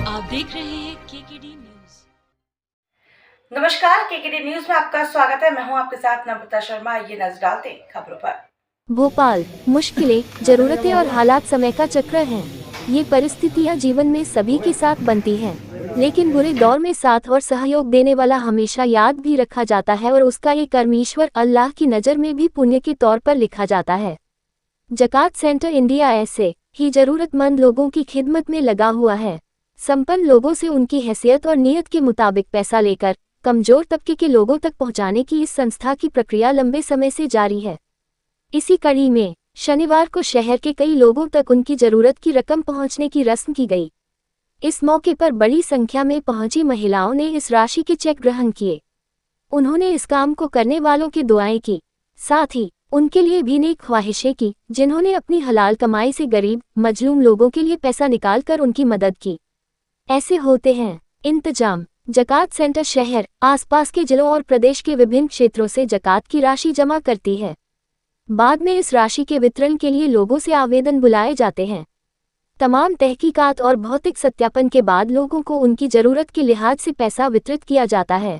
आप देख रहे हैं केकेडी न्यूज। नमस्कार, केकेडी न्यूज में आपका स्वागत है। मैं हूं आपके साथ नम्रता शर्मा। ये नजर डालते हैं खबरों पर। भोपाल, मुश्किलें, जरूरतें और हालात समय का चक्र हैं। ये परिस्थितियां जीवन में सभी के साथ बनती हैं, लेकिन बुरे दौर में साथ और सहयोग देने वाला हमेशा याद भी रखा जाता है और उसका ये कर्म ईश्वर अल्लाह की नज़र में भी पुण्य के तौर पर लिखा जाता है। ज़कात सेंटर इंडिया ऐसे ही जरूरतमंद लोगों की खिदमत में लगा हुआ है। संपन्न लोगों से उनकी हैसियत और नीयत के मुताबिक पैसा लेकर कमजोर तबके के लोगों तक पहुंचाने की इस संस्था की प्रक्रिया लंबे समय से जारी है। इसी कड़ी में शनिवार को शहर के कई लोगों तक उनकी जरूरत की रकम पहुंचने की रस्म की गई। इस मौके पर बड़ी संख्या में पहुंची महिलाओं ने इस राशि के चेक ग्रहण किए। उन्होंने इस काम को करने वालों की दुआएं की, साथ ही उनके लिए भी नेक ख्वाहिशें की, जिन्होंने अपनी हलाल कमाई से गरीब मजलूम लोगों के लिए पैसा निकालकर उनकी मदद की। ऐसे होते हैं इंतजाम। ज़कात सेंटर शहर, आसपास के जिलों और प्रदेश के विभिन्न क्षेत्रों से ज़कात की राशि जमा करती है। बाद में इस राशि के वितरण के लिए लोगों से आवेदन बुलाए जाते हैं। तमाम तहकीकात और भौतिक सत्यापन के बाद लोगों को उनकी ज़रूरत के लिहाज से पैसा वितरित किया जाता है।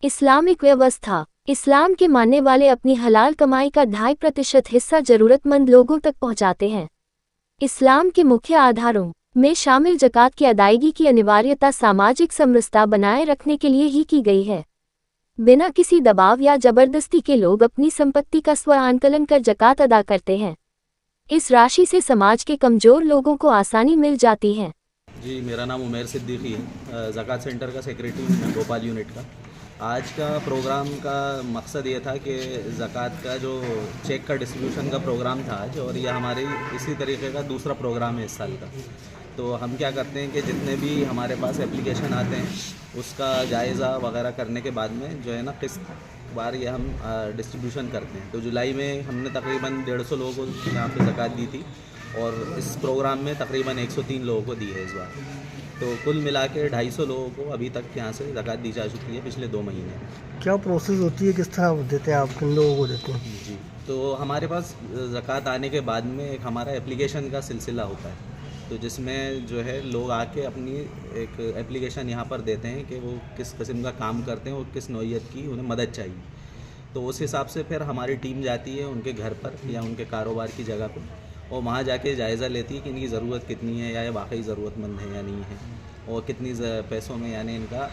इस्लामिक व्यवस्था। इस्लाम के मानने वाले अपनी हलाल कमाई का 2.5% हिस्सा ज़रूरतमंद लोगों तक पहुंचाते हैं। इस्लाम के मुख्य आधारों में शामिल ज़कात की अदायगी की अनिवार्यता सामाजिक समरसता बनाए रखने के लिए ही की गई है। बिना किसी दबाव या जबरदस्ती के लोग अपनी संपत्ति का स्व आंकलन कर ज़कात अदा करते हैं। इस राशि से समाज के कमज़ोर लोगों को आसानी मिल जाती है। जी, मेरा नाम उमैर सिद्दीकी है। ज़कात सेंटर का सेक्रेटरी हूँ मैं, भोपाल यूनिट का। आज का प्रोग्राम का मकसद ये था कि ज़कात का जो चेक का डिस्ट्रीब्यूशन का प्रोग्राम था आज, और ये हमारी इसी तरीके का दूसरा प्रोग्राम है इस साल का। तो हम क्या करते हैं कि जितने भी हमारे पास एप्लीकेशन आते हैं उसका जायज़ा वगैरह करने के बाद में जो है ना किस्त बार ये हम डिस्ट्रीब्यूशन करते हैं। तो जुलाई में हमने तकरीबन 150 लोगों को यहाँ पे ज़कात दी थी, और इस प्रोग्राम में तकरीबन 103 लोगों को दी है इस बार। तो कुल मिला के 250 लोगों को अभी तक यहाँ से ज़कात दी जा चुकी है पिछले 2 महीने। क्या प्रोसेस होती है, किस तरह देते हैं आप, किन लोगों को देते हैं? जी, तो हमारे पास ज़कात आने के बाद में एक हमारा एप्लीकेशन का सिलसिला होता है, तो जिसमें जो है लोग आके अपनी एक एप्लीकेशन यहाँ पर देते हैं कि वो किस किस्म का काम करते हैं और किस नौइयत की उन्हें मदद चाहिए। तो उस हिसाब से फिर हमारी टीम जाती है उनके घर पर या उनके कारोबार की जगह पर, और वहाँ जाके जायज़ा लेती है कि इनकी ज़रूरत कितनी है, या ये वाकई ज़रूरतमंद है या नहीं है, और कितनी पैसों में यानी इनका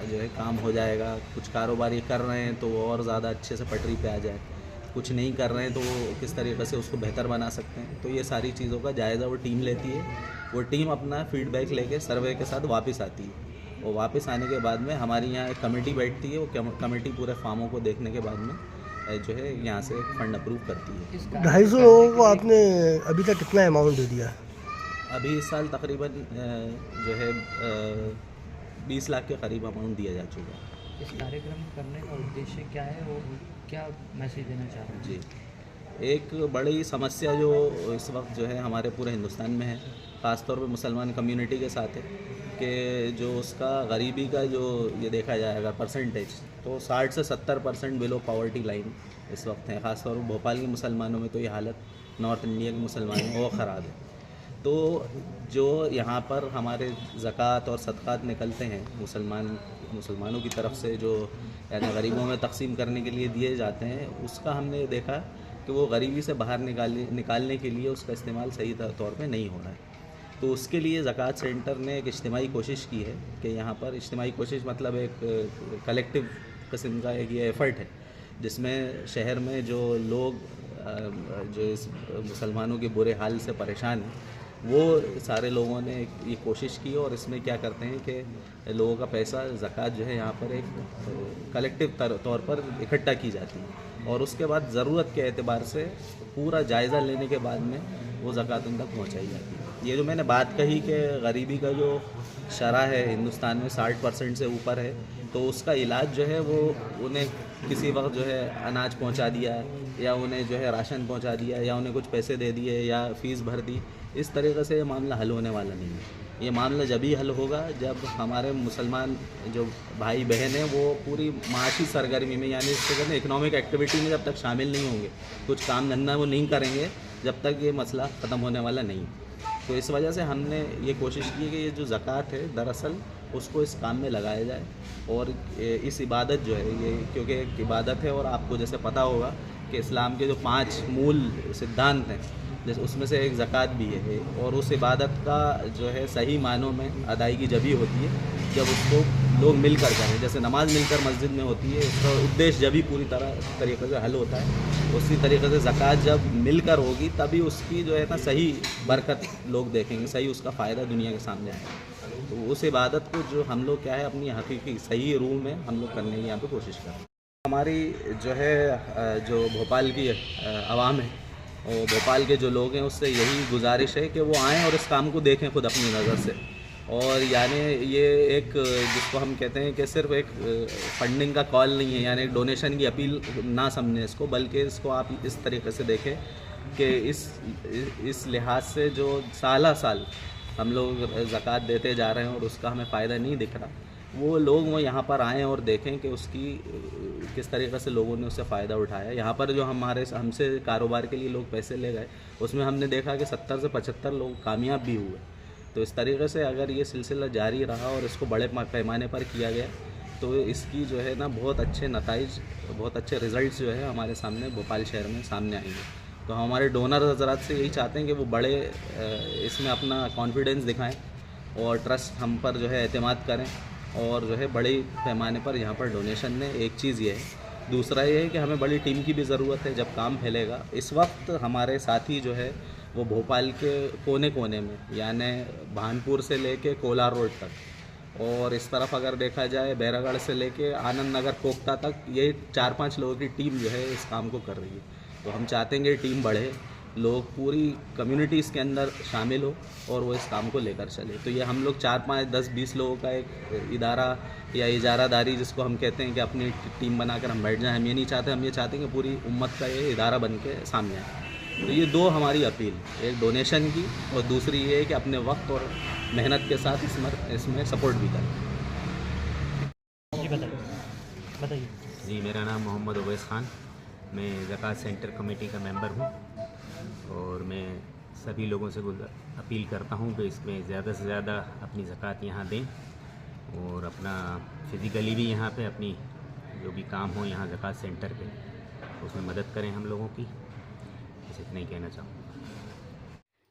जो है काम हो जाएगा। कुछ कारोबार ये कर रहे हैं तो वो और ज़्यादा अच्छे से पटरी पे आ जाए, कुछ नहीं कर रहे हैं तो वो किस तरीके से उसको बेहतर बना सकते हैं। तो ये सारी चीज़ों का जायज़ा वो टीम लेती है। वो टीम अपना फीडबैक लेके सर्वे के साथ वापस आती है, और वापस आने के बाद में हमारी यहाँ एक कमेटी बैठती है। वो कमेटी पूरे फार्मों को देखने के बाद में जो है यहाँ से एक फ़ंड अप्रूव करती है। 250 लोगों को आपने अभी तक कितना अमाउंट दे दिया? अभी इस साल तकरीबन जो है 20 लाख के करीब अमाउंट दिया जा चुका है। इस कार्यक्रम करने का उद्देश्य क्या है, वो क्या मैसेज देना चाह रहे हैं? जी, एक बड़ी समस्या जो इस वक्त जो है हमारे पूरे हिंदुस्तान में है, ख़ासतौर पे मुसलमान कम्युनिटी के साथ है, कि जो उसका गरीबी का जो ये देखा जाएगा परसेंटेज, तो 60 से 70% बिलो पॉवर्टी लाइन इस वक्त है। ख़ासतौर पर भोपाल के मुसलमानों में तो ये हालत, नॉर्थ इंडिया के मुसलमानों में वो ख़राब है। तो जो यहाँ पर हमारे ज़कात और सदक़ात निकलते हैं मुसलमानों की तरफ से, जो यानी गरीबों में तकसीम करने के लिए दिए जाते हैं, उसका हमने देखा कि वो गरीबी से बाहर निकालने के लिए उसका इस्तेमाल सही तौर पे नहीं हो रहा है। तो उसके लिए ज़कात सेंटर ने एक इज्तिमाई कोशिश की है कि यहाँ पर इज्तिमाई कोशिश मतलब एक कलेक्टिव किस्म का एक ये एफ़र्ट है, जिसमें शहर में जो लोग जो इस मुसलमानों के बुरे हाल से परेशान हैं, वो सारे लोगों ने ये कोशिश की, और इसमें क्या करते हैं कि लोगों का पैसा ज़कात जो है यहाँ पर एक कलेक्टिव तौर पर इकट्ठा की जाती है, और उसके बाद ज़रूरत के एतबार से पूरा जायज़ा लेने के बाद में वो ज़कात उन तक पहुँचाई जाती है। ये जो मैंने बात कही कि गरीबी का जो शरह है हिंदुस्तान में 60% से ऊपर है, तो उसका इलाज जो है वो उन्हें किसी वक्त जो है अनाज पहुंचा दिया, या उन्हें जो है राशन पहुंचा दिया, या उन्हें कुछ पैसे दे दिए, या फ़ीस भर दी, इस तरीक़े से ये मामला हल होने वाला नहीं है। ये मामला जब ही हल होगा जब हमारे मुसलमान जो भाई बहन हैं वो पूरी माशी सरगर्मी में, यानी इससे कहते हैं इकनॉमिक एक्टिविटी में जब तक शामिल नहीं होंगे, कुछ काम धंधा वो नहीं करेंगे, जब तक ये मसला ख़त्म होने वाला नहीं। तो इस वजह से हमने ये कोशिश की है कि ये जो ज़कात है दरअसल उसको इस काम में लगाया जाए, और इस इबादत जो है ये क्योंकि एक इबादत है, और आपको जैसे पता होगा कि इस्लाम के जो 5 मूल सिद्धांत हैं जैसे उसमें से एक ज़कात भी है, और उस इबादत का जो है सही मानों में अदायगी जब ही होती है जब उसको लोग मिलकर करें। जैसे नमाज मिलकर मस्जिद में होती है, उसका उद्देश्य जब ही पूरी तरीके से हल होता है, उसी तरीके से ज़कात जब मिलकर होगी तभी उसकी जो है ना सही बरकत लोग देखेंगे, सही उसका फ़ायदा दुनिया के सामने आएगा। तो उस इबादत को जो हम लोग क्या है अपनी हकीकी सही रूह में हम लोग करने की यहाँ पे कोशिश करें। हमारी जो है जो भोपाल की आवाम है और भोपाल के जो लोग हैं उससे यही गुजारिश है कि वो आएँ और इस काम को देखें खुद अपनी नज़र से। और यानी ये एक जिसको हम कहते हैं कि सिर्फ एक फंडिंग का कॉल नहीं है, यानी एक डोनेशन की अपील ना समझें इसको, बल्कि इसको आप इस तरीके से देखें कि इस लिहाज से जो साल हम लोग ज़कात देते जा रहे हैं और उसका हमें फ़ायदा नहीं दिख रहा, वो लोग वो यहाँ पर आएँ और देखें कि उसकी किस तरीके से लोगों ने उससे फ़ायदा उठाया। यहाँ पर जो हमसे कारोबार के लिए लोग पैसे ले गए उसमें हमने देखा कि 70 से 75 लोग कामयाब भी हुए। तो इस तरीके से अगर ये सिलसिला जारी रहा और इसको बड़े पैमाने पर किया गया तो इसकी जो है ना बहुत अच्छे नताइज, बहुत अच्छे रिज़ल्ट्स जो है हमारे सामने भोपाल शहर में सामने आएंगे। तो हमारे डोनर हज़रात से यही चाहते हैं कि वो बड़े इसमें अपना कॉन्फिडेंस दिखाएं और ट्रस्ट हम पर जो है एतमाद करें और जो है बड़े पैमाने पर यहाँ पर डोनेशन दें। एक चीज़ ये है। दूसरा ये है कि हमें बड़ी टीम की भी ज़रूरत है जब काम फैलेगा। इस वक्त हमारे साथी जो है वो भोपाल के कोने कोने में, यानी भानपुर से लेके कोलार रोड तक, और इस तरफ अगर देखा जाए बैरागढ़ से लेके आनंद नगर कोकता तक, ये 4-5 लोगों की टीम जो है इस काम को कर रही है। तो हम चाहते हैं कि टीम बढ़े, लोग पूरी कम्युनिटी इसके अंदर शामिल हो और वो इस काम को लेकर चले। तो ये हम लोग 4-5, 10-20 लोगों का एक इदारा या इजारादारी जिसको हम कहते हैं कि अपनी टीम बनाकर हम बैठ जाएं, हम ये नहीं चाहते। हम ये चाहते हैं कि पूरी उम्मत का ये इदारा बन के सामने आए। तो ये 2 हमारी अपील, एक डोनेशन की और दूसरी ये है कि अपने वक्त और मेहनत के साथ इसमें सपोर्ट भी करें। जी बताइए। जी, मेरा नाम मोहम्मद उवैस ख़ान, मैं ज़कात सेंटर कमेटी का मेंबर हूँ और मैं सभी लोगों से अपील करता हूँ कि इसमें ज़्यादा से ज़्यादा अपनी ज़कात यहाँ दें और अपना फिज़िकली भी यहाँ पे अपनी जो भी काम हो यहाँ ज़कात सेंटर के उसमें मदद करें हम लोगों की। बस इतना ही कहना चाहूँगा।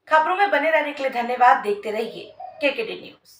खबरों में बने रहने के लिए धन्यवाद। देखते रहिए KKD न्यूज़।